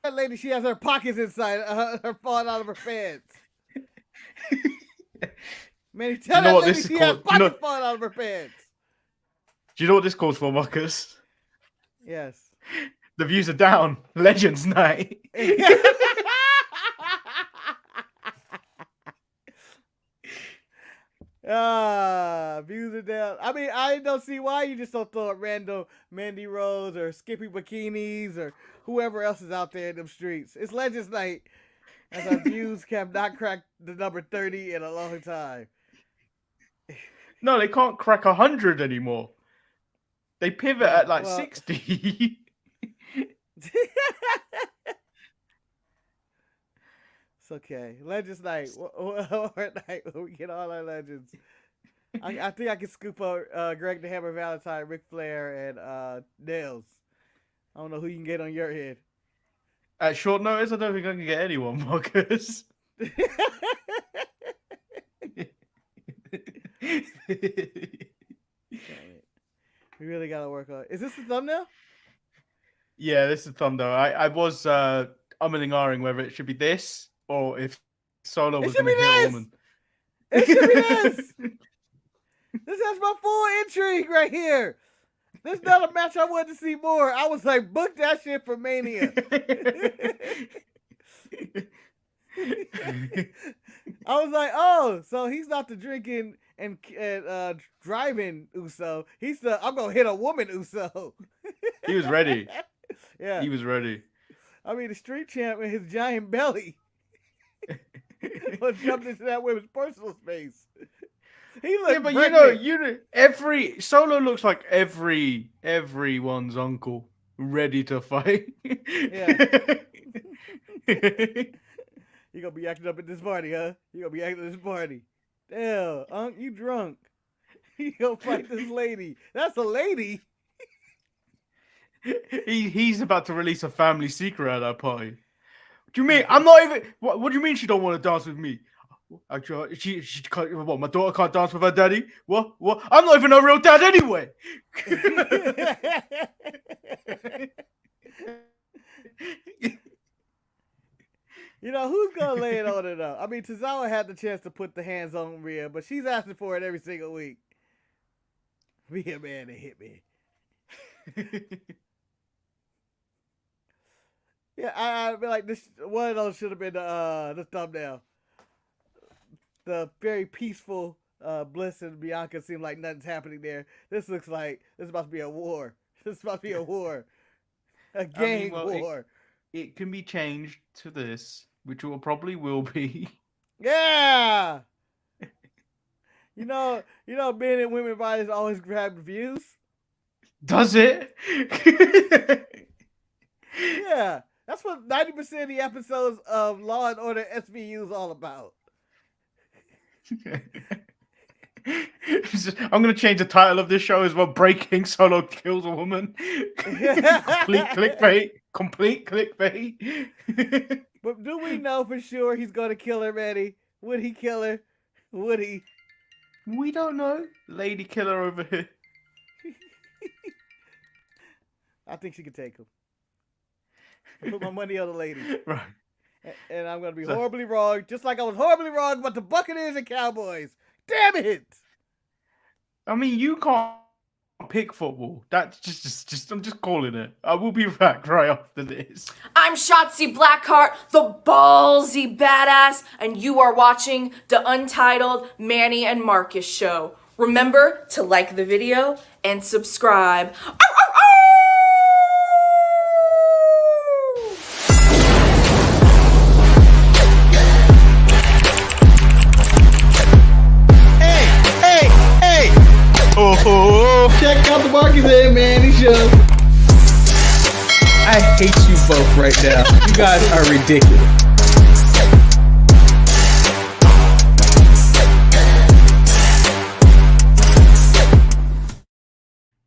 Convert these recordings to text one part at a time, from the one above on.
that lady, she has her pockets inside her falling out of her pants. Man, tell that lady she has pockets falling out of her pants. Do you know what this calls for, Marcus? Yes. The views are down. Legends night. Views are down. I mean, I don't see why you just don't throw up random Mandy Rose or Skippy Bikinis or whoever else is out there in them streets. It's Legends Night, as our views have not cracked the number 30 in a long time. No, they can't crack 100 anymore. They pivot at like 60. It's okay. Legends Night. Night when we get all our legends. I think I can scoop up Greg the Hammer Valentine, Ric Flair, and Nails. I don't know who you can get on your head. At short notice, I don't think I can get anyone, Marcus. We really gotta work on it. Is this the thumbnail? Yeah, this is the thumbnail. I was umming and ahhing whether it should be this or if Solo was going to kill a woman. It should be this. This has my full intrigue right here. This is not a match I wanted to see more. I was like, book that shit for Mania. I was like, oh, so he's not the drinking and driving Uso. He's the I'm gonna hit a woman Uso. He was ready. Yeah, he was ready. I mean, the street champ with his giant belly was jumped into that woman's personal space. He looked but pregnant. you know, every Solo looks like everyone's uncle ready to fight. Yeah. You gonna be acting up at this party, huh? You gonna be acting at this party. Damn, Unc, you drunk. You gonna fight this lady. That's a lady. He's about to release a family secret at that party. What do you mean? I'm not even. What do you mean she don't want to dance with me? Actually, she can't. What? My daughter can't dance with her daddy? What? I'm not even a real dad anyway. You know, who's going to lay it on her, though? I mean, Tozawa had the chance to put the hands on Rhea, but she's asking for it every single week. Be a man and hit me. Yeah, I feel like this. One of those should have been the thumbnail. The very peaceful Bliss and Bianca seem like nothing's happening there. This looks like this is about to be a war. This is about to be a war. A gang war. It can be changed to this, which will be. Yeah. You know, men and women writers always grab views. Does it? Yeah, that's what 90% of the episodes of Law and Order SVU is all about. I'm going to change the title of this show as well. Breaking Solo kills a woman. Complete clickbait. But do we know for sure he's going to kill her, Eddie? Would he kill her? Would he? We don't know. Lady killer over here. I think she could take him. I put my money on the lady. Right. And I'm going to be horribly wrong, just like I was horribly wrong about the Buccaneers and Cowboys. Damn it! I mean, you can't pick football. That's just I'm just calling it. I will be back right after this. I'm Shotzi Blackheart, the ballsy badass, and you are watching the Untitled Manny and Marcus show. Remember to like the video and subscribe. Oh, check out the Marcus and Manny show. I hate you both right now. You guys are ridiculous.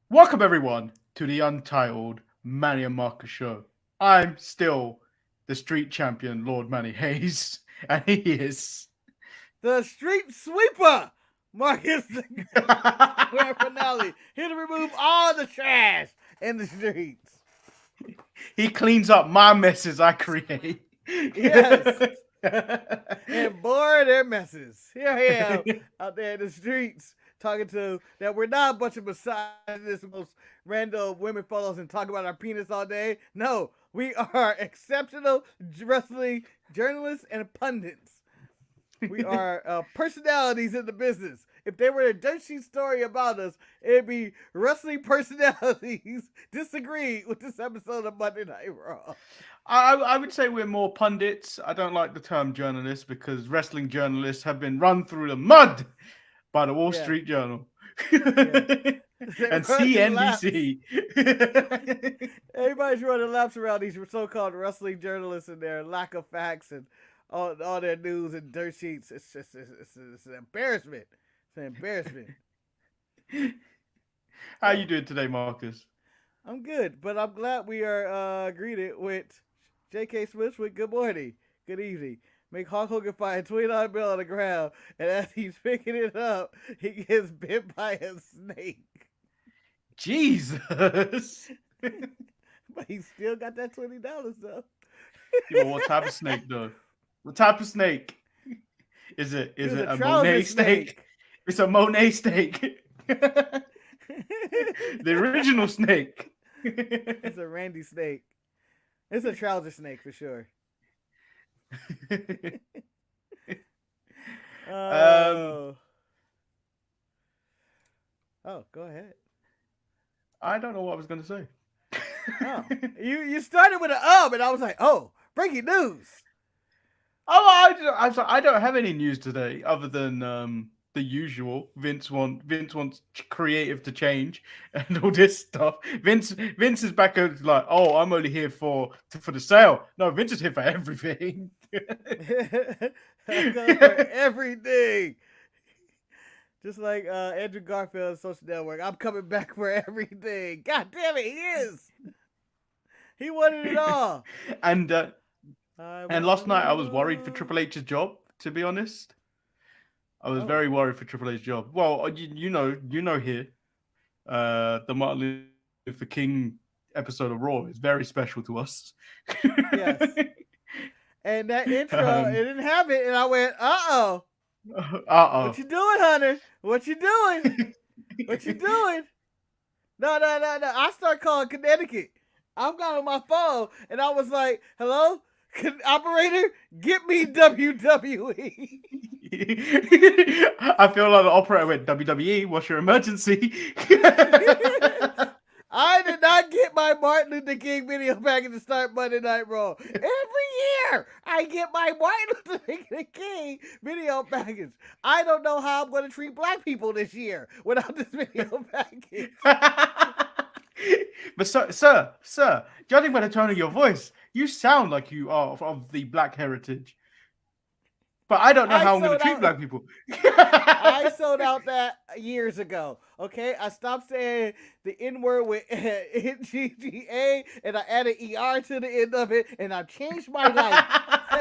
Welcome everyone to the Untitled Manny and Marcus show. I'm still the street champion, Lord Manny Hayes, and he is the street sweeper, Marcus, the grand finale, here to remove all the trash in the streets. He cleans up my messes I create. Yes. And boy, they're messes. Here I am out there in the streets talking to that we're not a bunch of misogynists, most random women fellows and talk about our penis all day. No, we are exceptional wrestling journalists and pundits. We are personalities in the business. If they were a dirt sheet story about us, it'd be wrestling personalities disagree with this episode of Monday Night Raw. I would say we're more pundits. I don't like the term journalists because wrestling journalists have been run through the mud by the Wall Street Journal and CNBC. Everybody's running laps around these so-called wrestling journalists and their lack of facts and all their news and dirt sheets. It's just it's an embarrassment. It's an embarrassment. How you doing today, Marcus? I'm good, but I'm glad we are greeted with J.K. Smith with good morning, good evening. Make Hulk Hogan find $29 bill on the ground, and as he's picking it up, he gets bit by a snake. Jesus! But he still got that $20 though. You know, what type of snake though? What type of snake? Is it a Monet snake? It's a Monet snake. The original snake. It's a Randy snake. It's a trouser snake for sure. Oh, go ahead. I don't know what I was going to say. Oh, you started with an and I was like, oh, breaking news. Oh, I don't have any news today other than the usual. Vince wants creative to change and all this stuff. Vince is back at like, oh, I'm only here for the sale. No, Vince is here for everything. I'm going for everything. Just like Andrew Garfield on Social Network, I'm coming back for everything. God damn it, he is. He wanted it all. And last night I was worried for Triple H's job, to be honest. I was very worried for Triple H's job. Well, you know here, the Martin Luther King episode of Raw is very special to us. Yes. And that intro, it didn't have it, and I went, uh-oh. What you doing, Hunter? What you doing? What you doing? No. I start calling Connecticut. I'm calling my phone, and I was like, hello? Operator, get me WWE. I feel like the operator went, WWE, what's your emergency? I did not get my Martin Luther King video package to start Monday Night Raw. Every year, I get my Martin Luther King video package. I don't know how I'm going to treat black people this year without this video package. But sir, judging by the tone of your voice, you sound like you are of the black heritage. But I don't know how I'm going to treat black people. I sold out that years ago. Okay, I stopped saying the N-word with NGGA, and I added ER to the end of it, and I changed my life.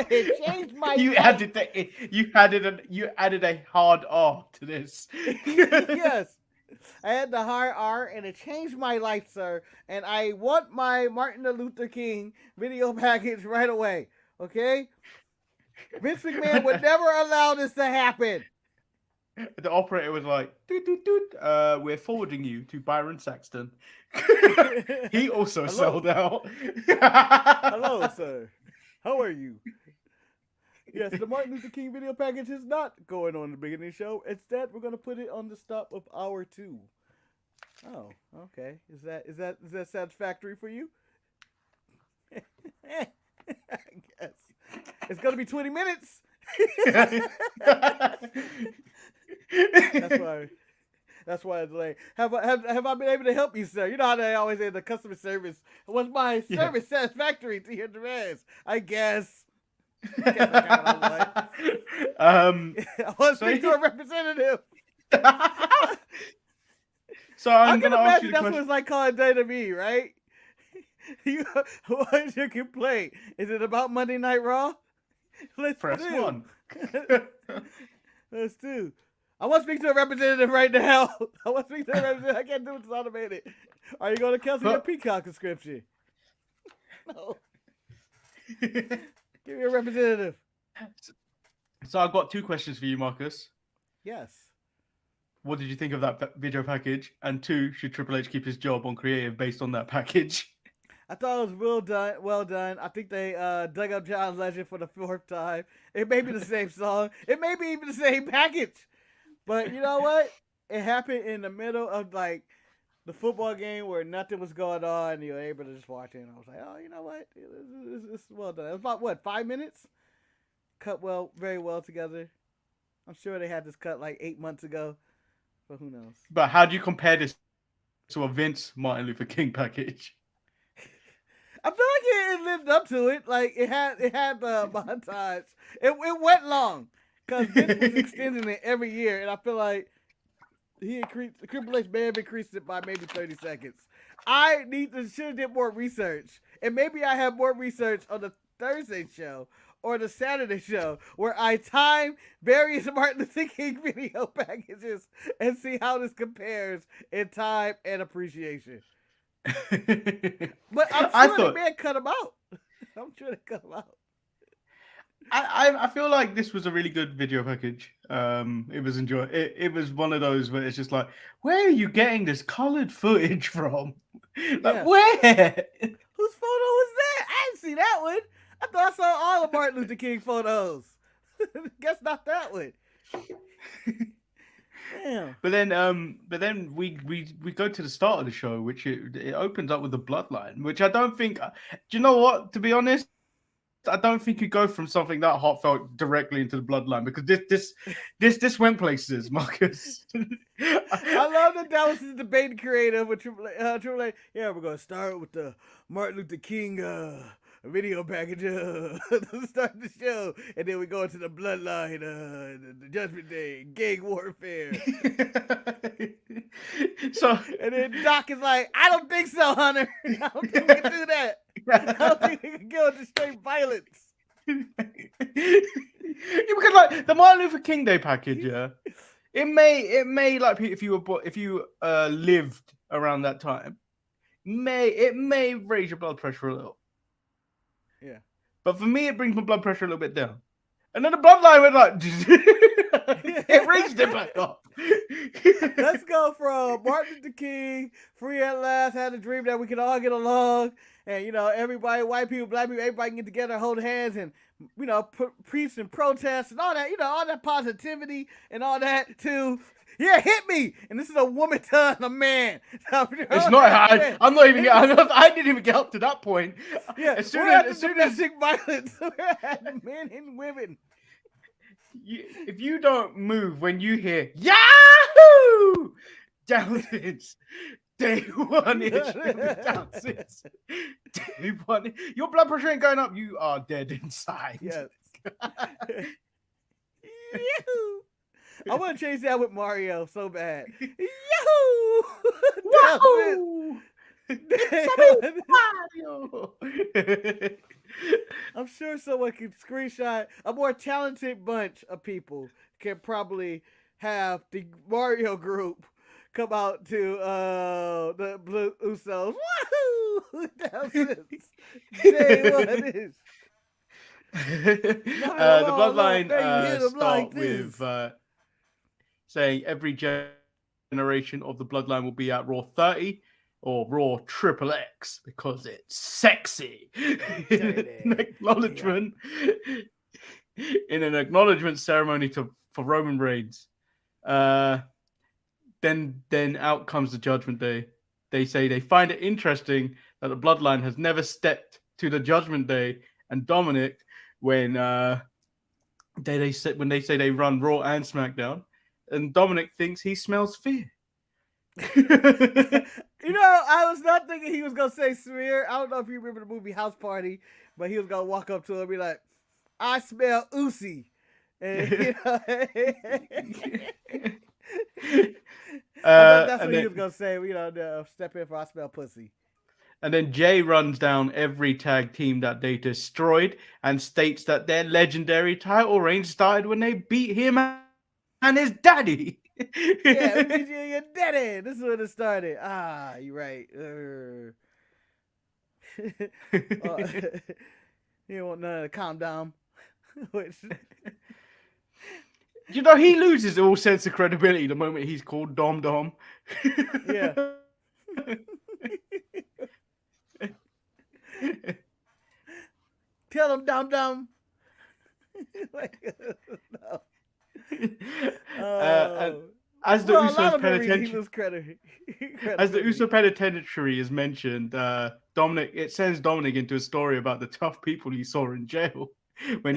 It changed my life. You added a hard R to this. Yes. I had the hard R, and it changed my life, sir. And I want my Martin Luther King video package right away. Okay? Vince McMahon would never allow this to happen. The operator was like, we're forwarding you to Byron Saxton. He also sold out. Hello, sir. How are you? Yes, the Martin Luther King video package is not going on the beginning of the show. Instead, we're going to put it on the stop of hour 2. Oh, okay. Is that satisfactory for you? I guess. It's going to be 20 minutes. That's why it's late. Have I been able to help you, sir? You know how they always say the customer service. Was my service satisfactory to your demands? I guess. I want to speak to a representative. So I'm going to ask you imagine that's what it's like calling WWE, right? What is your complaint? Is it about Monday Night Raw? Let's press 1. Let's do. I want to speak to a representative right now. I want to speak to a representative. I can't do it. It's automated. Are you going to cancel your Peacock subscription? No. Give me a representative. So I've got 2 questions for you, Marcus. Yes. What did you think of that video package? And 2, should Triple H keep his job on creative based on that package? I thought it was well done. I think they dug up John Legend for the 4th time. It may be the same song. It may be even the same package. But you know what? It happened in the middle of like the football game where nothing was going on. And you were able to just watch it. And I was like, oh, you know what? It's well done. It was about, what, 5 minutes? Cut very well together. I'm sure they had this cut like 8 months ago. But who knows? But how do you compare this to a Vince Martin Luther King package? I feel like it lived up to it. Like it had the montage. It went long because Vince was extending it every year, and I feel like Triple H may have increased it by maybe 30 seconds. I should have did more research, and maybe I have more research on the Thursday show or the Saturday show where I time various Martin Luther King video packages and see how this compares in time and appreciation. But I'm sure they may cut him out. I'm sure they cut him out. I feel like this was a really good video package. It was it was one of those where it's just like, where are you getting this colored footage from? Like, where? Whose photo was that? I didn't see that one. I thought I saw all of Martin Luther King photos. Guess not that one. Damn. But then we go to the start of the show, which it opens up with the Bloodline, which I don't think. Do you know what? To be honest, I don't think you go from something that heartfelt directly into the Bloodline, because this went places, Marcus. I love that was the debate creative with Triple H. Yeah, we're gonna start with the Martin Luther King video package to start the show, and then we go into the Bloodline, the Judgment Day, gang warfare. So, and then Doc is like, I don't think so, Hunter. I don't think we can do that. I don't think we can go into straight violence. Because like the Martin Luther King Day package, yeah, it may like if you lived around that time, it may raise your blood pressure a little. Yeah. But for me, it brings my blood pressure a little bit down. And then the Bloodline went like, it raised it back up. Let's go from Martin Luther King, free at last, had a dream that we could all get along. And, you know, everybody, white people, black people, everybody can get together, hold hands, and, you know, preach and protest and all that, you know, all that positivity and all that to, yeah, hit me. And this is a woman telling a man. It's not. I'm not even. I didn't even get up to that point. Yeah, as soon as domestic violence, we're at men and women. If you don't move when you hear Yahoo down since day one ish, down since day one, your blood pressure ain't going up. You are dead inside. Yes. Yahoo! I want to change that with Mario so bad. Yahoo! Wahoo! Mario! I'm sure someone can screenshot. A more talented bunch of people can probably have the Mario group come out to the Blue Usos. Wahoo! Down since day one is. The Bloodline start with saying every generation of the Bloodline will be at Raw 30 or Raw Triple X because it's sexy. In an acknowledgement ceremony for Roman Reigns. Then out comes the Judgment Day. They say they find it interesting that the Bloodline has never stepped to the Judgment Day and Dominic when they say they run Raw and SmackDown, and Dominic thinks he smells fear. You know, I was not thinking he was gonna say smear. I don't know if you remember the movie House Party, but he was gonna walk up to him and be like, "I smell Uzi," and you know, that's what he was gonna say. You know, step in for I smell pussy. And then Jay runs down every tag team that they destroyed and states that their legendary title reign started when they beat him and his daddy. Yeah, your daddy. This is when it started. Ah, you're right. He don't want none of the calm down. Which, You know, he loses all sense of credibility the moment he's called Dom Dom. yeah. Tell him Dom Dom. Like, no. And as the Well, a lot Usos of them he penitentiary, lose credit. as the Uso penitentiary is mentioned, Dominic, it sends Dominic into a story about the tough people he saw in jail when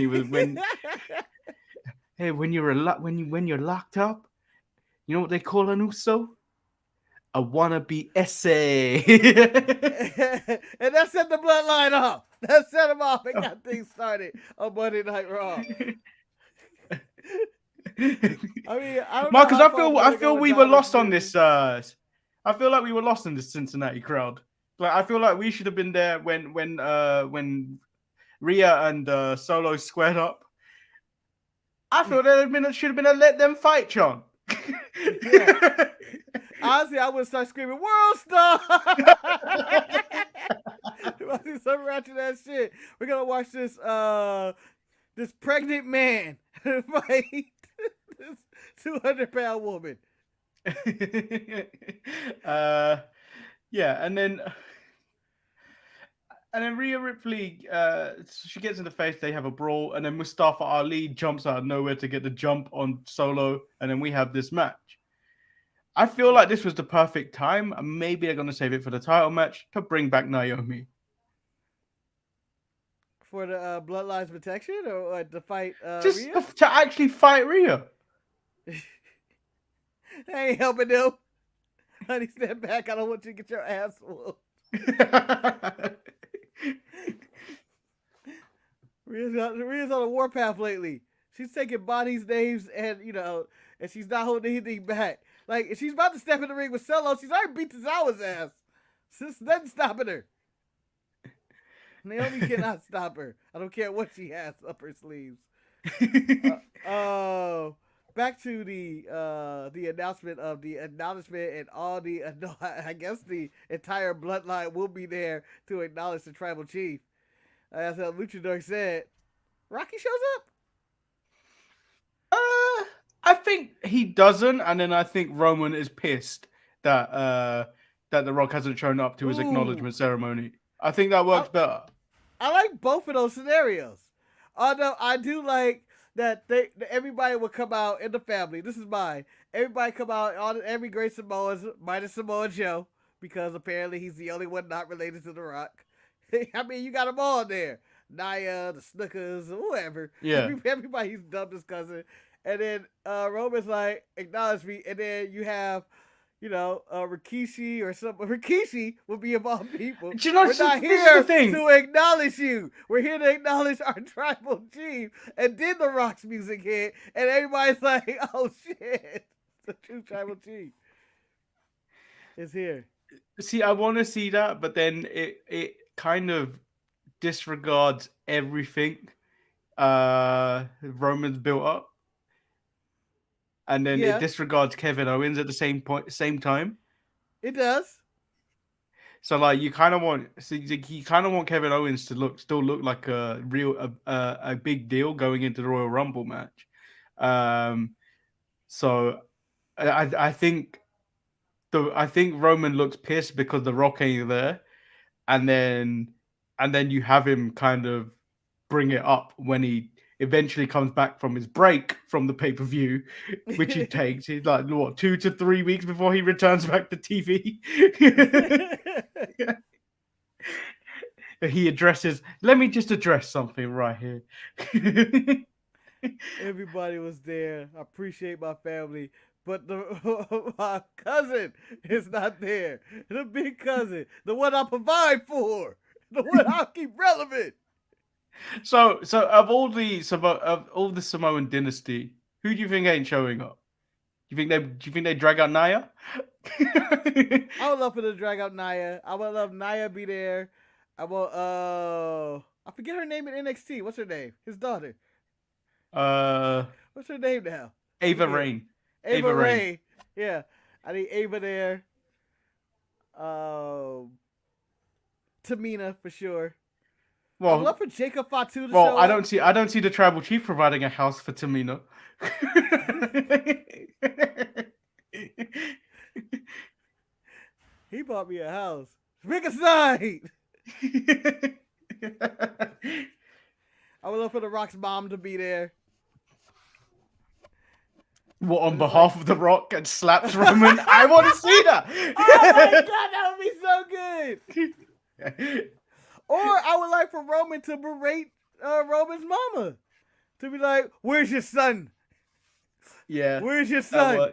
hey, when you're locked up, you know what they call an Uso? A wannabe essay. And that set the bloodline off. That set him off and got things started on Monday Night Raw. I mean, I don't Marcus, know I feel we were lost on this. I feel like we were lost in this Cincinnati crowd. Like, I feel like we should have been there when Rhea and Solo squared up. I feel there should have been a let them fight, John. Yeah. Honestly, I would start screaming, "World Star!" I see some ratchet ass shit. We're gonna watch this this pregnant man fight this 200-pound woman. Yeah, and then Rhea Ripley, she gets in the face. They have a brawl, and then Mustafa Ali jumps out of nowhere to get the jump on Solo, and then we have this match. I feel like this was the perfect time, and maybe they're gonna save it for the title match to bring back Naomi For the Bloodline's protection, or to fight just Rhea? to actually fight Rhea. I ain't helping them. Honey, step back. I don't want you to get your ass whooped. Rhea's on a warpath lately. She's taking bodies, names, and and she's not holding anything back. Like, if she's about to step in the ring with Solo, she's already beat Tozawa's ass. There's nothing stopping her. Naomi cannot stop her. I don't care what she has up her sleeves. Back to the announcement of the acknowledgement, and all the I guess the entire bloodline will be there to acknowledge the tribal chief. As Luchador said, Rocky shows up. I think he doesn't, and then I think Roman is pissed that The Rock hasn't shown up to his acknowledgement ceremony. I think that works better. I like both of those scenarios. Although I do like that everybody will come out in the family. This is mine. Everybody come out, every great Samoans, minus Samoa Joe, because apparently he's the only one not related to The Rock. I mean, you got them all there. Nia, the Snookers, whoever. Yeah. Everybody's dubbed his cousin. And then Roman's like, acknowledge me. And then you have, Rikishi or something. Rikishi will be of all people. Do you know, We're not here to acknowledge you. We're here to acknowledge our tribal chief. And then the Rock's music hit. And everybody's like, oh, shit. The true tribal chief is here. See, I want to see that, but then it kind of disregards everything Roman's built up. And then it disregards Kevin Owens at the same time. It does. So like you kind of want Kevin Owens to still look like a real a big deal going into the Royal Rumble match. So I think Roman looks pissed because The Rock ain't there, and then you have him kind of bring it up when he eventually comes back from his break from the pay-per-view, which he takes. He's like, what, 2 to 3 weeks before he returns back to TV? He addresses, let me just address something right here. Everybody was there. I appreciate my family. But my cousin is not there. The big cousin. The one I provide for. The one I'll keep relevant. So of all the Samoan dynasty, who do you think ain't showing up? Do you think they drag out Nia? I would love for them to drag out Nia. I would love Nia be there. I forget her name in NXT. What's her name? His daughter. What's her name now? Ava Raine. Ava Raine. Yeah. I need Ava there. Tamina for sure. I Well, would love for Jacob Fatu to well, show I up. don't see the tribal chief providing a house for Tamina. He bought me a house. Pick a side. I would love for The Rock's mom to be there. What, on behalf of The Rock, and slaps Roman? I want to see that. Oh my god, that would be so good. Or I would like for Roman to berate Roman's mama. To be like, where's your son? Yeah. Where's your son? Or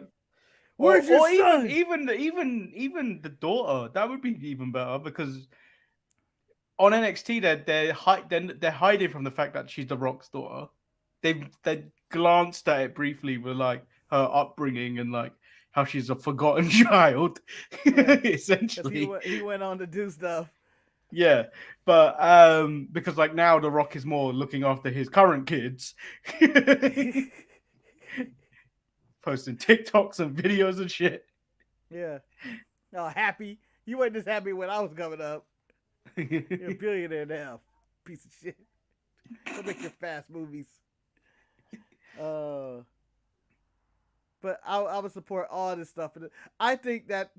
Where's your son? even the daughter. That would be even better, because on NXT they're hiding from the fact that she's The Rock's daughter. They glanced at it briefly with like her upbringing and like how she's a forgotten child, Yeah. essentially. He went on to do stuff. Yeah, but because like now The Rock is more looking after his current kids, posting TikToks and videos and shit. Yeah. Oh, happy. You weren't this happy when I was coming up. You're a billionaire now. Piece of shit. Go make your fast movies. But I would support all this stuff. I think that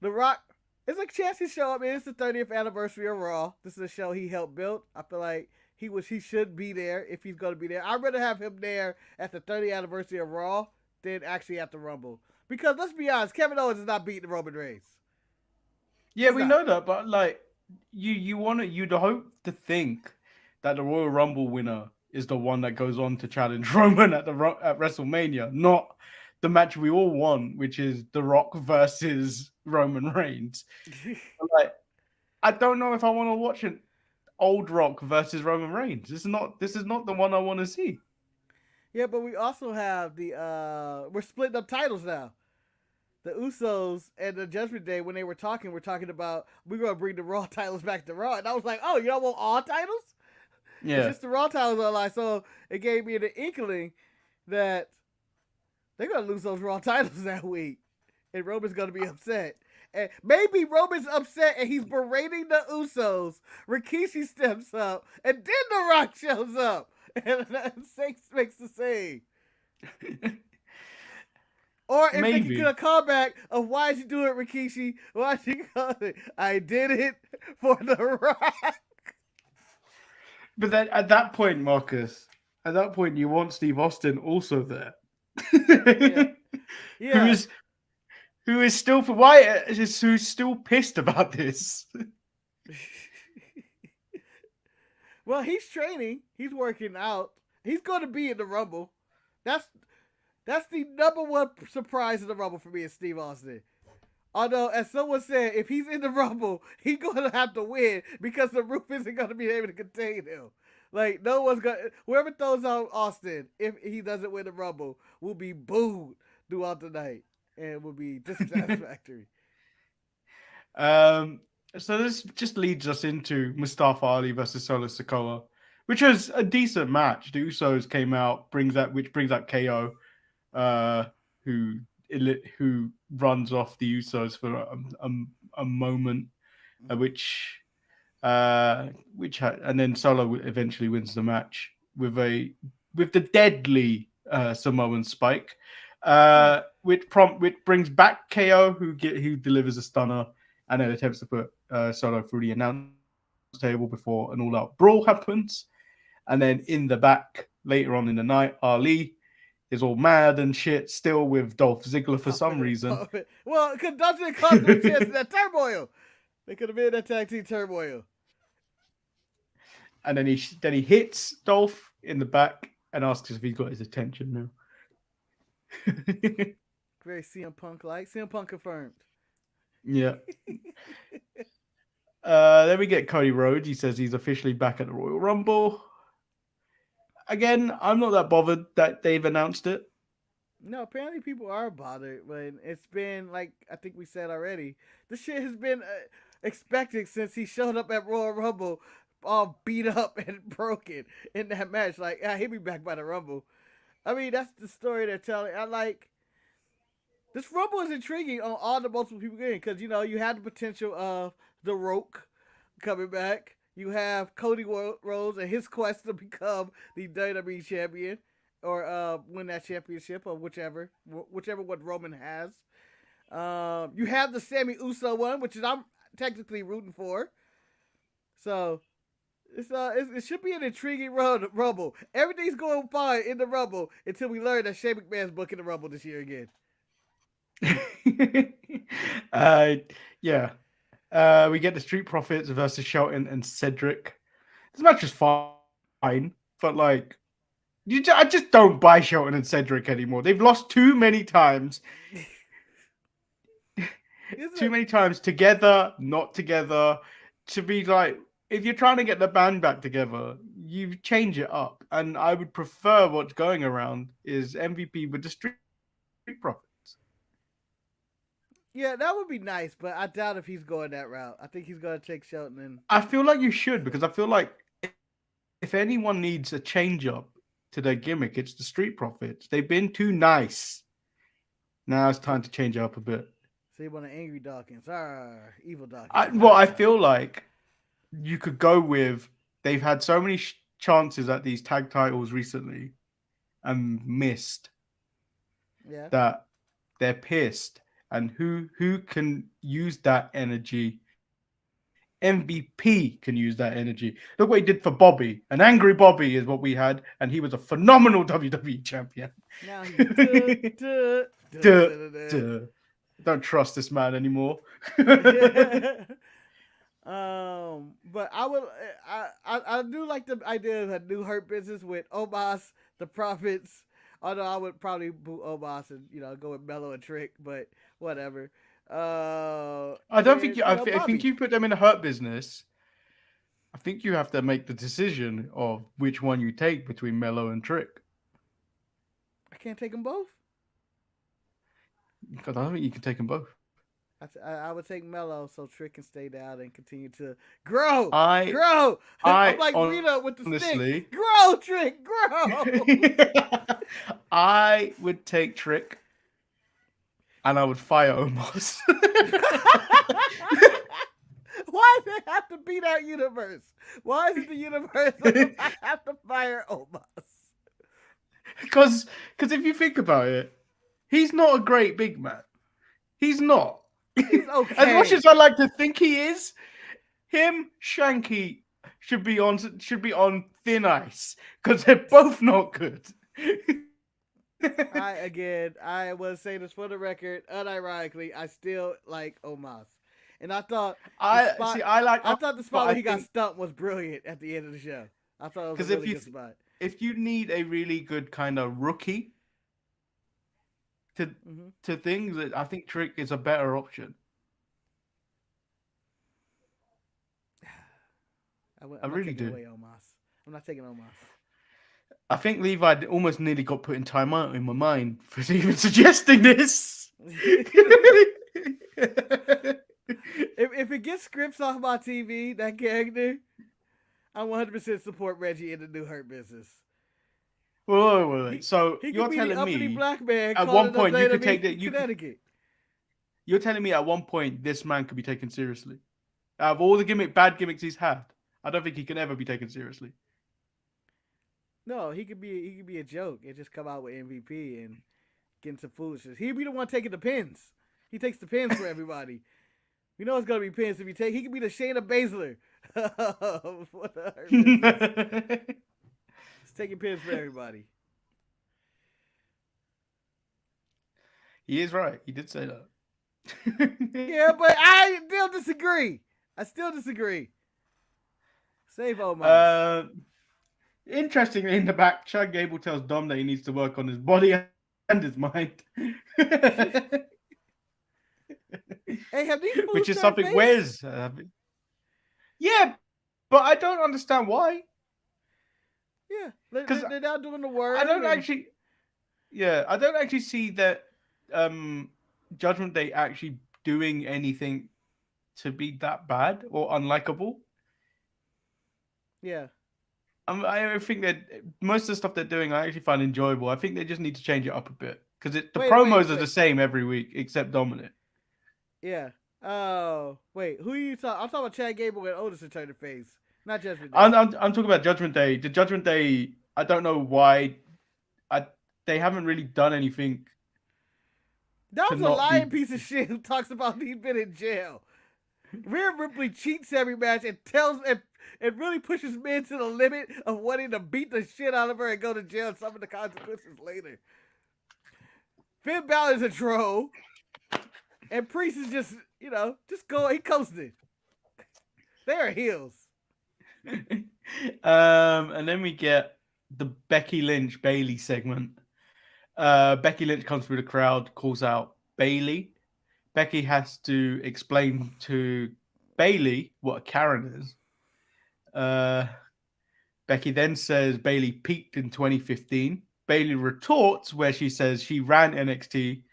The Rock, it's a chance to show up. I mean, it's the 30th anniversary of Raw. This is a show he helped build. I feel like he should be there if he's going to be there. I'd rather have him there at the 30th anniversary of Raw than actually at the Rumble. Because let's be honest, Kevin Owens is not beating Roman Reigns. Yeah, we know that, but like you'd hope to think that the Royal Rumble winner is the one that goes on to challenge Roman at WrestleMania, not the match we all want, which is The Rock versus Roman Reigns. Like, I don't know if I want to watch an old Rock versus Roman Reigns. This is not the one I want to see. Yeah, but we also have we're splitting up titles now. The Usos and the Judgment Day, when they were talking about we're going to bring the Raw titles back to Raw. And I was like, oh, you don't want all titles? Yeah. It's just the Raw titles online. So it gave me the inkling that they're going to lose those Raw titles that week. And Roman's going to be upset. And maybe Roman's upset and he's berating the Usos. Rikishi steps up. And then The Rock shows up. And makes the save. Or if they could get a callback of why'd you do it, Rikishi? Why'd you call it? I did it for The Rock. But then at that point, Marcus, you want Steve Austin also there. Yeah. Who's still pissed about this? Well, he's training. He's working out. He's going to be in the Rumble. That's the number one surprise in the Rumble for me is Steve Austin. Although, as someone said, if he's in the Rumble, he's going to have to win because the roof isn't going to be able to contain him. Like, no one's going to... Whoever throws out Austin, if he doesn't win the Rumble, will be booed throughout the night and will be dissatisfactory. So this just leads us into Mustafa Ali versus Solo Sikoa, which was a decent match. The Usos came out, brings out KO, who runs off the Usos for a moment, and then Solo eventually wins the match with the deadly Samoan spike, which brings back KO, who delivers a stunner and then attempts to put Solo through the announce table before an all-out brawl happens. And then in the back, later on in the night, Ali is all mad and shit, still with Dolph Ziggler for some reason. Well, because Dolph Ziggler cost them a chance in that turmoil. They could have been in that tag team turmoil. And then he hits Dolph in the back and asks if he's got his attention now. Very CM Punk-like. CM Punk confirmed. Yeah. Then we get Cody Rhodes. He says he's officially back at the Royal Rumble. Again, I'm not that bothered that they've announced it. No, apparently people are bothered, but it's been, like I think we said already, this shit has been expected since he showed up at Royal Rumble all beat up and broken in that match. Like, he'll be back by the Rumble. I mean, that's the story they're telling. This Rumble is intriguing on all the multiple people getting, because, you know, you have the potential of The Rock coming back. You have Cody Rhodes and his quest to become the WWE champion, or win that championship, or whichever what Roman has. You have the Sammy Uso one, which is I'm technically rooting for. So it should be an intriguing Rumble. Everything's going fine in the Rumble until we learn that Shane McMahon's booking the Rumble this year again. Yeah. We get the Street Profits versus Shelton and Cedric. This match is fine, but like, I just don't buy Shelton and Cedric anymore. They've lost too many times. Too many times together, not together. To be like, if you're trying to get the band back together, you change it up. And I would prefer what's going around is MVP with the Street Profits. Yeah, that would be nice, but I doubt if he's going that route. I think he's going to take Shelton and... I feel like you should, because I feel like if anyone needs a change up to their gimmick, it's the Street Profits. They've been too nice. Now it's time to change it up a bit. So you want an angry Dawkins, evil Dawkins. I feel like you could go with, they've had so many chances at these tag titles recently and missed. Yeah. That they're pissed. And who can use that energy? MVP can use that energy. Look what he did for Bobby. An angry Bobby is what we had, and he was a phenomenal WWE champion. Now he's Don't trust this man anymore. But I do like the idea of a new Hurt Business with Omos, the Profits. Although I would probably boot Omos and go with Mello and Trick, but whatever. I think you put them in a Hurt Business. I think you have to make the decision of which one you take between Mello and Trick. I can't take them both. Because I don't think you can take them both. I would take Mello so Trick can stay down and continue to grow. I'm like Rita with the stick. Grow, Trick, grow. I would take Trick, and I would fire Omos. Why does it have to be that universe? Why is it the universe that I have to fire Omos? Because if you think about it, he's not a great big man. He's not. He's okay. As much as I like to think he is, him, Shanky should be on thin ice because they're both not good. I will say this for the record, unironically, I still like Omos. And I thought the spot where he got stumped was brilliant at the end of the show. I thought it was a really good spot. If you need a really good kind of rookie to things, I think Trick is a better option. I really do. I'm not taking Omos. I think Levi almost nearly got put in timeout in my mind for even suggesting this. If it gets scripts off my TV, that character, I 100% support Reggie in the new Hurt Business. Wait. So you're telling me black man at one point you could take that? Connecticut. You're telling me at one point this man could be taken seriously? Out of all the bad gimmicks he's had, I don't think he can ever be taken seriously. No, he could be a joke and just come out with MVP and get into foolishness. He'd be the one taking the pins. He takes the pins for everybody. We know it's gonna be pins if he take. He could be the Shayna Baszler. He's taking pins for everybody. He is right. He did say that. Yeah, but I still disagree. Save Omos. Interestingly, in the back, Chad Gable tells Dom that he needs to work on his body and his mind. Hey, have these which is something Wes. Yeah, but I don't understand why. Yeah, because they're now doing the work. I don't actually see that Judgment Day actually doing anything to be that bad or unlikable. Yeah. I think that most of the stuff they're doing I actually find enjoyable. I think they just need to change it up a bit because the promos are the same every week except Dominic. Yeah, Oh, wait. Who are you talking? I'm talking about Chad Gable and Otis turn the face, not Judgment Day. I'm talking about Judgment Day. The Judgment Day. I don't know why. They haven't really done anything. That to was a not lying be- piece of shit who talks about he's been in jail. Rhea Ripley cheats every match and tells and really pushes men to the limit of wanting to beat the shit out of her and go to jail and suffer the consequences later. Finn Balor's a troll. And Priest is just, just he coasted. They are heels. And then we get the Becky Lynch Bailey segment. Becky Lynch comes through the crowd, calls out Bailey. Becky has to explain to Bailey what a Karen is. Becky then says Bailey peaked in 2015. Bailey retorts where she says she ran NXT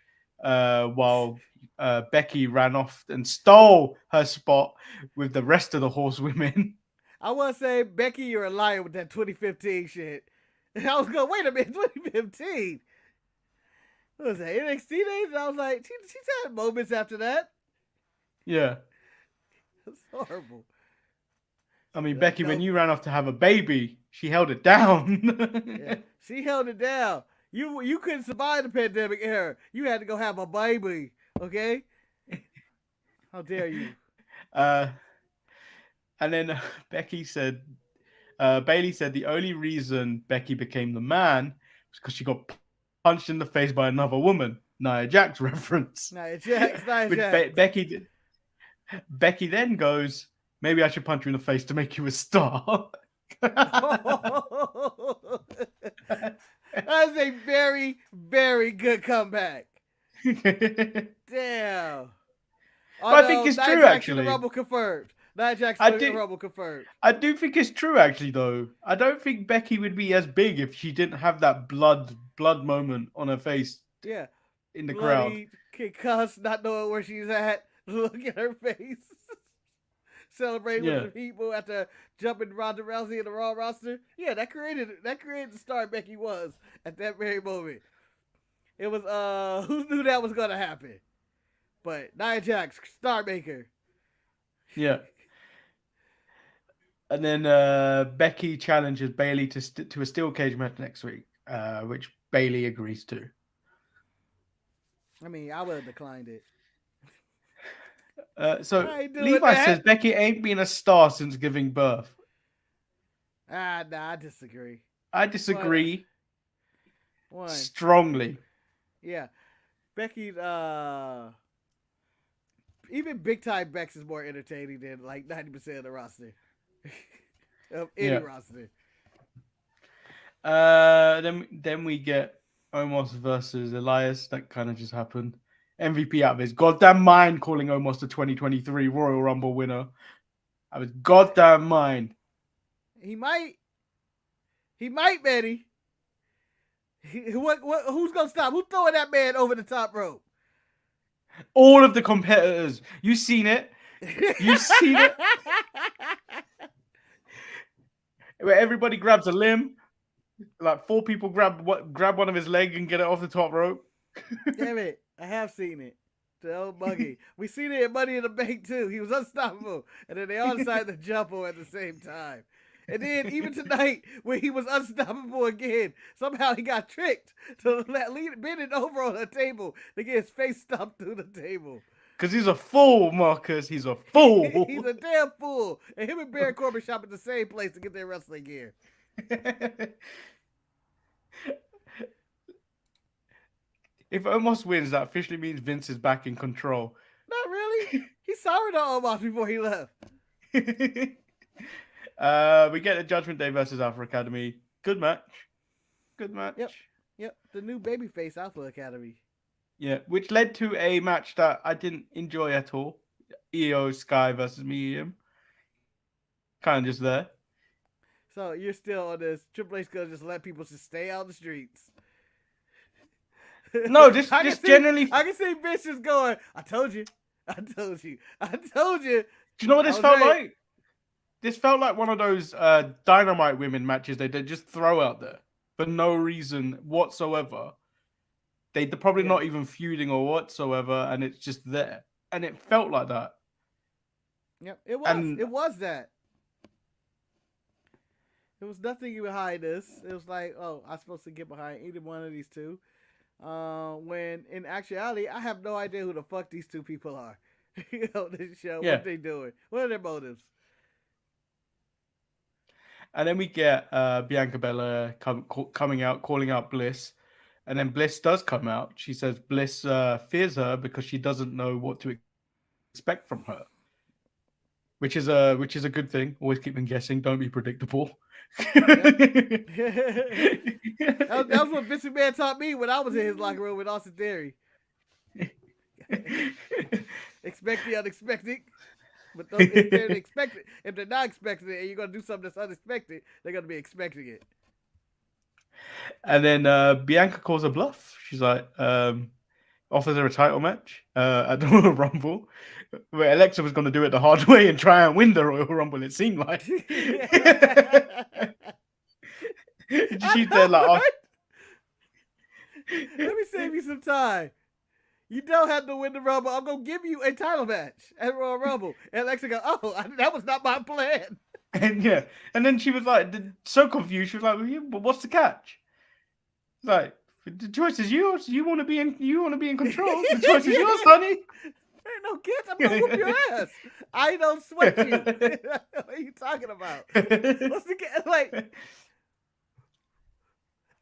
while Becky ran off and stole her spot with the rest of the horsewomen. I want to say, Becky, you're a liar with that 2015 shit. And I was going, wait a minute, 2015? What was that, NXT days? And I was like, she's had moments after that. Yeah. It's horrible. I mean, Becky, when you ran off to have a baby, she held it down. Yeah, she held it down. You couldn't survive the pandemic era. You had to go have a baby, okay? How dare you? And then Becky said, Bailey said the only reason Becky became the man was because she got punched in the face by another woman. Nia Jax reference. Nia Jax. Becky then goes, maybe I should punch you in the face to make you a star. That's a very, very good comeback. Damn. I think it's true, actually. Rumble confirmed. Nia Jax Rumble confirmed. I do think it's true, actually, though. I don't think Becky would be as big if she didn't have that blood moment on her face. Yeah. In the crowd. Concussed, not knowing where she's at. Look at her face. Celebrating with the people after jumping Ronda Rousey in the Raw roster. Yeah, that created the star Becky was at that very moment. It was who knew that was gonna happen? But Nia Jax, star maker. Yeah. And then Becky challenges Bailey to a steel cage match next week, which Bailey agrees to. I mean, I would have declined it. So Levi says Becky ain't been a star since giving birth. Nah, I disagree. I disagree. One. Strongly. Yeah. Becky's even big time Bex is more entertaining than like 90% of the roster. Of any roster. Then we get Omos versus Elias. That kind of just happened. MVP out of his goddamn mind calling Omos the 2023 Royal Rumble winner. I was goddamn mind. He might, Manny. Who's gonna stop? Who's throwing that man over the top rope? All of the competitors. You seen it. You seen it. Where everybody grabs a limb. Like 4 people grab one of his leg and get it off the top rope. Damn it. I have seen it. The old buggy. We seen it in Money in the Bank too. He was unstoppable. And then they all decided to jump him at the same time. And then even tonight, when he was unstoppable again, somehow he got tricked to bend it over on the table to get his face stomped through the table. Because he's a fool, Marcus. He's a fool. He's a damn fool. And him and Baron Corbin shop at the same place to get their wrestling gear. If Omos wins, that officially means Vince is back in control. Not really. He sorry to Omos before he left. We get a Judgment Day versus Alpha Academy. Good match. Yep. The new babyface Alpha Academy. Yeah, which led to a match that I didn't enjoy at all. EO Sky versus Medium. Kind of just there. So you're still on this. Triple H gonna just let people just stay out the streets. No, just generally. I can see Vince just going, I told you. Do you know what this felt like? This felt like one of those Dynamite women matches they just throw out there for no reason whatsoever. They're probably not even feuding or whatsoever, and it's just there. and it felt like that. Yep, it was. And- It was that. There was nothing behind this. It was like, oh, I'm supposed to get behind either one of these two. When in actuality, I have no idea who the fuck these two people are. This show, Yeah. what they doing? What are their motives? And then we get Bianca Belair coming out, calling out Bliss. And then Bliss does come out. She says Bliss fears her because she doesn't know what to expect from her. Which is a good thing. Always keep them guessing. Don't be predictable. That was what Vince McMahon taught me when I was in his locker room with Austin Theory. Expect the unexpected. But if they're expected, if they're not expecting it and you're gonna do something that's unexpected, they're gonna be expecting it. And then Bianca calls a bluff. She's like, offers her a title match at the Royal Rumble, where Alexa was going to do it the hard way and try and win the Royal Rumble. It seemed like she's there like, oh. Let me save you some time. You don't have to win the Rumble. I'm gonna give you a title match at Royal Rumble. And Alexa goes, "Oh, that was not my plan." And yeah, and then she was like, so confused. She was like, well, but what's the catch? It's like, the choice is yours. You want to be in control. The choice is yours, honey. Ain't no catch. I'm gonna whoop your ass. I don't sweat you. What are you talking about? What's the catch? Like,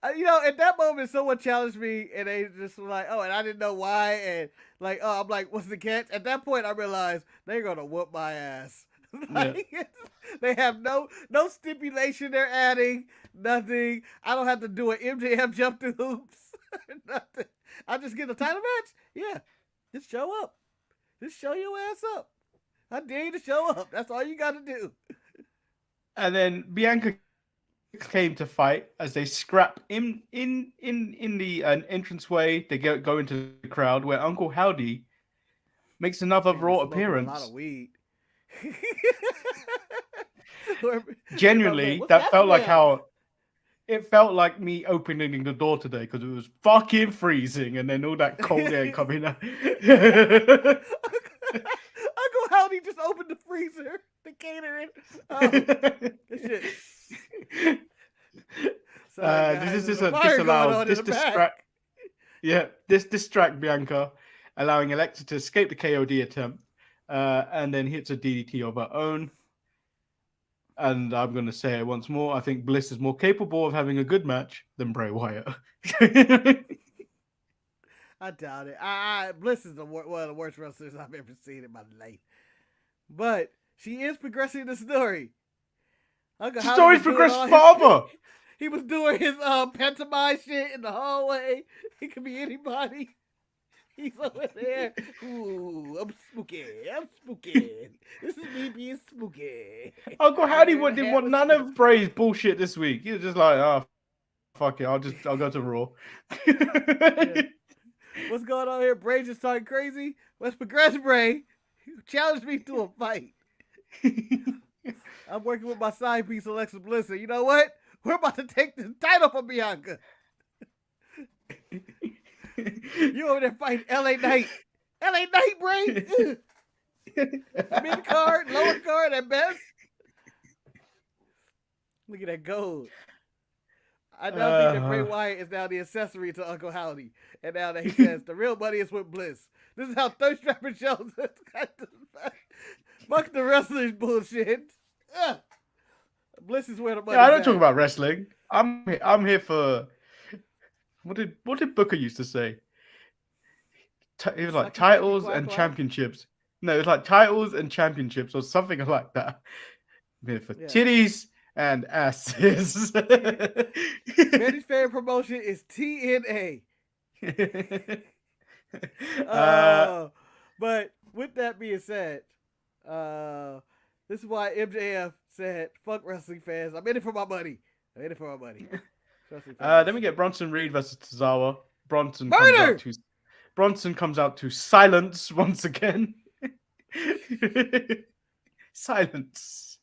at that moment, someone challenged me, and they just were like, "Oh," and I didn't know why, and like, "Oh," I'm like, "What's the catch?" At that point, I realized they're gonna whoop my ass. They have no stipulation they're adding, nothing. I don't have to do an MJF jump through hoops. Nothing. I just get a title match. Yeah, just show up. Just show your ass up. I dare you to show up. That's all you got to do. And then Bianca came to fight as they scrap in the entranceway. They go into the crowd where Uncle Howdy makes another Raw appearance. A lot of weed. Genuinely, that felt like how it felt like me opening the door today because it was fucking freezing, and then all that cold air coming out. Uncle Howdy just opened the freezer, the catering. Oh, shit. This distract Bianca, allowing Alexa to escape the KOD attempt, and then hits a DDT of her own. And I'm going to say it once more. I think Bliss is more capable of having a good match than Bray Wyatt. I doubt it. Bliss is one of the worst wrestlers I've ever seen in my life. But she is progressing the story. The story's progressed farther. He was doing his pantomime shit in the hallway. He could be anybody. He's over there. Ooh, I'm spooky. This is me being spooky. Uncle Howdy didn't want none of Bray's bullshit this week. He was just like, oh, fuck it. I'll go to Raw. Yeah. What's going on here? Bray just talking crazy? Let's progress, Bray. Challenge me to a fight. I'm working with my side piece, Alexa Bliss. You know what? We're about to take this title from Bianca. You over there fighting LA Knight. LA Knight, Bray. Mid card, lower card at best. Look at that gold. I now think that Bray Wyatt is now the accessory to Uncle Howdy. And now that he says the real money is with Bliss. This is how Thirst Trapper shows it. Fuck the wrestlers bullshit. Bliss is where the money is. I don't talk about wrestling. I'm here for what did Booker used to say? It was like titles and championships. No, it was like titles and championships or something like that. I'm here for titties and asses. Manny's favorite promotion is TNA. But with that being said, this is why MJF said, "Fuck wrestling fans. I'm in it for my money. Then we get Bronson Reed versus Tozawa. Bronson comes out to silence once again. Silence.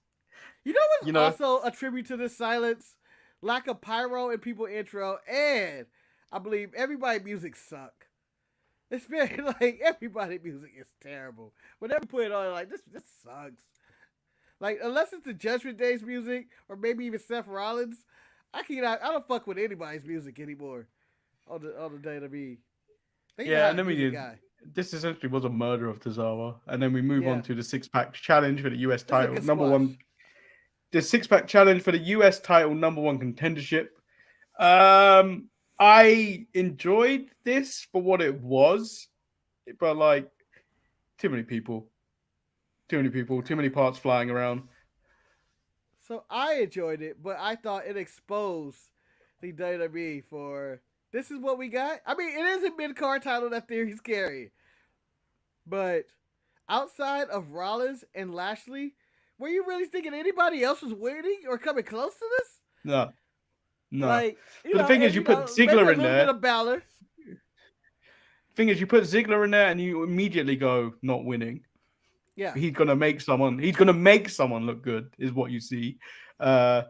You know what's also a tribute to this silence? Lack of pyro in people's intro, and I believe everybody's music suck. It's very like everybody's music is terrible. Whenever you put it on, like this sucks. Like unless it's the Judgement Day's music or maybe even Seth Rollins, I don't fuck with anybody's music anymore on the WWE. Yeah, and then we did. This essentially was a murder of Tozawa, and then we move on to the six-pack challenge for the US title, number one. The six-pack challenge for the US title, number one contendership. I enjoyed this for what it was, but like too many people, too many parts flying around. So I enjoyed it, but I thought it exposed the WWE for this is what we got. I mean, it is a mid-card title that Theory's carrying, but outside of Rollins and Lashley, were you really thinking anybody else was winning or coming close to this? No. Like, but the thing is, you put Ziggler in there. The thing is, you put Ziggler in there, and you immediately go not winning. Yeah, he's gonna make someone look good. Is what you see. Balor,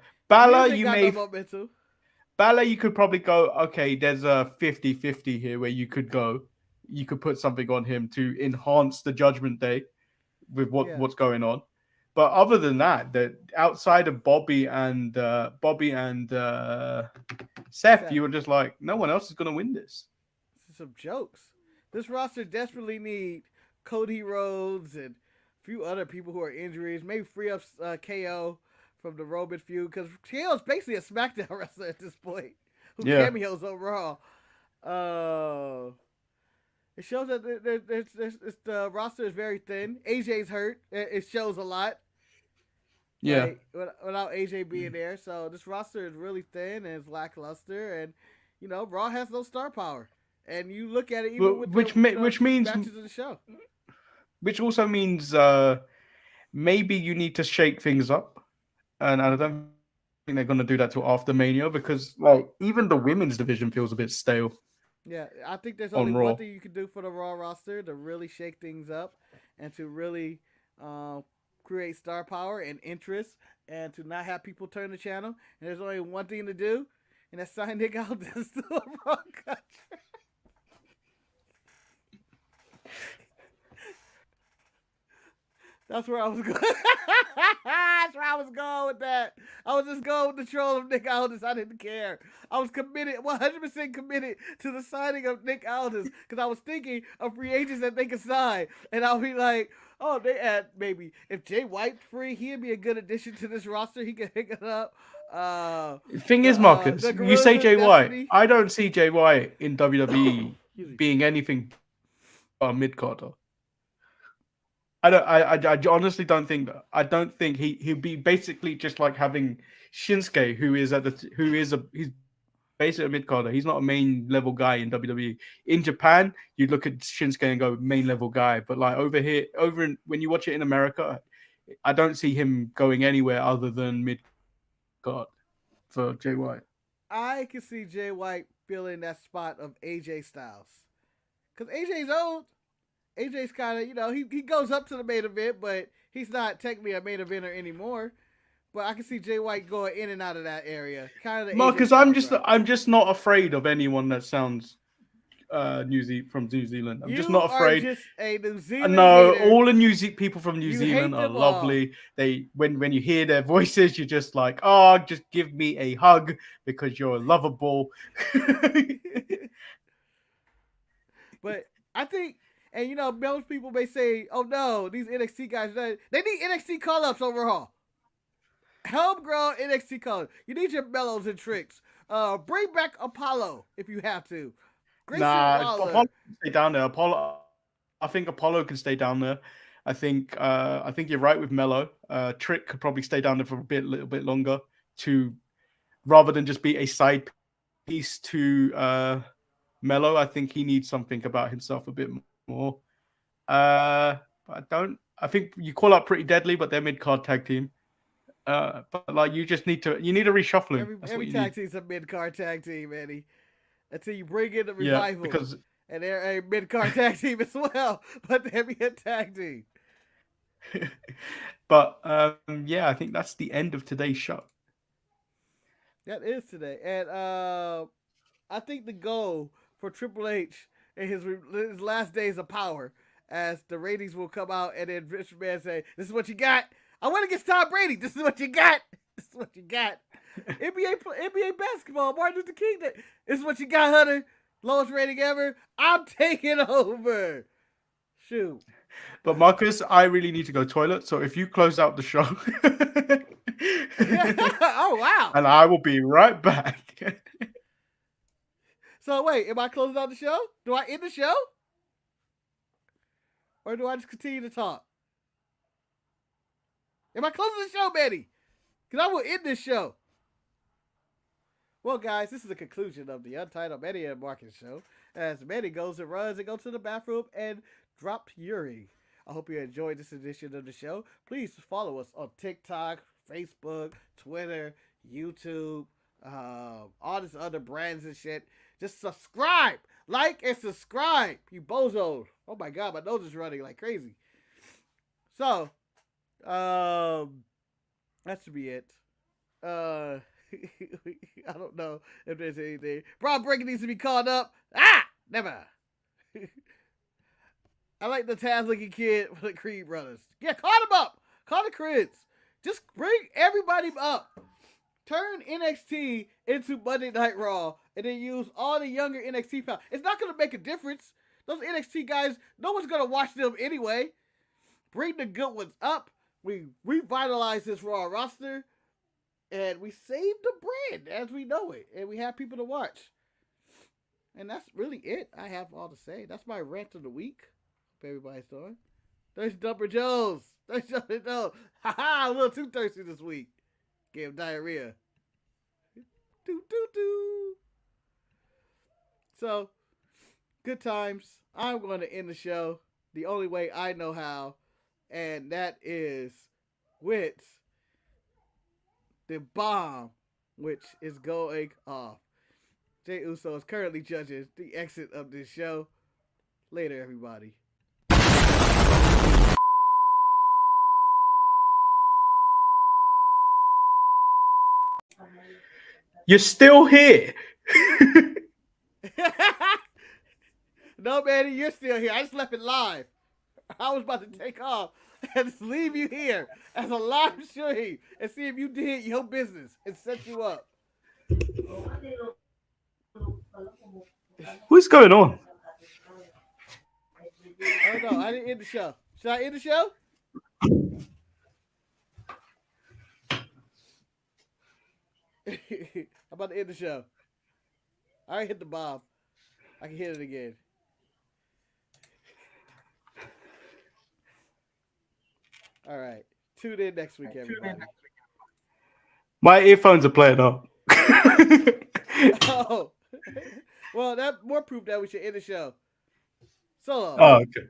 Balor, you could probably go. Okay, there's a 50-50 here where you could go. You could put something on him to enhance the Judgment Day with what's going on. But other than that, outside of Bobby and Seth, you were just like, no one else is going to win this. Some jokes. This roster desperately need Cody Rhodes and a few other people who are injuries. Maybe free up KO from the Roman feud because KO is basically a SmackDown wrestler at this point who cameos on Raw. It shows that the roster is very thin. AJ's hurt. It shows a lot. Yeah. Like, without AJ being there. So this roster is really thin and it's lackluster. And, Raw has no star power. And you look at it even with which means matches of the show. Which also means maybe you need to shake things up. And I don't think they're going to do that till after Mania because, like, even the women's division feels a bit stale. Yeah, I think there's only one thing you can do for the Raw roster to really shake things up and to really create star power and interest and to not have people turn the channel. And there's only one thing to do, and that's sign Nick Aldis to a Raw contract. That's where I was going. That's where I was going with that. I was just going with the troll of Nick Aldis. I didn't care. I was committed, 100% committed to the signing of Nick Aldis because I was thinking of free agents that they could sign. And I'll be like, oh, they add maybe if Jay White's free, he'd be a good addition to this roster. He could pick it up. Thing is, Marcus, you say Jay White. I don't see Jay White in WWE being anything but a mid-carder. I honestly don't think that. I don't think he'd be basically just like having Shinsuke, he's basically a mid-carder. He's not a main level guy in WWE. In Japan, you'd look at Shinsuke and go main level guy, but like when you watch it in America, I don't see him going anywhere other than mid-card for Jay White. I can see Jay White filling that spot of AJ Styles because AJ's old. AJ's kind of, he goes up to the main event, but he's not technically a main eventer anymore. But I can see Jay White going in and out of that area. Kind of. Marcus, I'm just not afraid of anyone that sounds from New Zealand. I'm just not afraid. You are just a New Zealand hater. All the people from New Zealand are lovely. They when you hear their voices, you're just like, oh, just give me a hug because you're lovable. But I think. And, most people may say, oh, no, these NXT guys, they need NXT call-ups overall. Homegrown NXT call-ups. You need your Mellows and Tricks. Bring back Apollo if you have to. Apollo can stay down there. I think Apollo can stay down there. I think you're right with Mello. Trick could probably stay down there for a little bit longer rather than just be a side piece to Mello. I think he needs something about himself a bit more. I think you call up Pretty Deadly, but they're mid-card tag team. But like you need a reshuffling. Every tag team's a mid-card tag team, Eddie. Until you bring in the Revival. And they're a mid-card tag team as well, but they're a tag team. But I think that's the end of today's show. That is today. And I think the goal for Triple H in his last days of power, as the ratings will come out, and then Vince McMahon say, "This is what you got. I went against Tom Brady. This is what you got. This is what you got." NBA basketball, Martin Luther King Day. This is what you got, Hunter. Lowest rating ever. I'm taking over. Shoot. But Marcus, I really need to go toilet. So if you close out the show, Oh wow. and I will be right back. So wait, am I closing out the show? Do I end the show? Or do I just continue to talk? Am I closing the show, Manny? Because I will end this show. Well, guys, this is the conclusion of the Untitled Manny and Marcus show. As Manny goes and runs and goes to the bathroom and drops urine. I hope you enjoyed this edition of the show. Please follow us on TikTok, Facebook, Twitter, YouTube, all this other brands and shit. Just subscribe, like, and subscribe, you bozos. Oh my God, my nose is running like crazy. So, that should be it. I don't know if there's anything. Braun Breaker needs to be called up. Never. I like the Taz-looking kid for the Creed brothers. Yeah, call them up. Call the Crids. Just bring everybody up. Turn NXT into Monday Night Raw and then use all the younger NXT pals. It's not going to make a difference. Those NXT guys, no one's going to watch them anyway. Bring the good ones up. We revitalize this Raw roster. And we save the brand as we know it. And we have people to watch. And that's really it I have all to say. That's my rant of the week. Hope everybody's doing. There's Dumper Jones. There's Dumper Jones. Ha-ha, a little too thirsty this week. Gave him diarrhea. So, good times. I'm going to end the show the only way I know how. And that is with the bomb, which is going off. Jey Uso is currently judging the exit of this show. Later, everybody. You're still here. No, Manny, you're still here. I just left it live. I was about to take off and just leave you here as a live stream and see if you did your business and set you up. What's going on? I don't know. I didn't end the show. Should I end the show? I'm about to end the show. I already hit the bomb. I can hit it again. All right. Tune in next week, everybody. My earphones are playing up. Oh. Well, that more proof that we should end the show. So long. Oh, okay.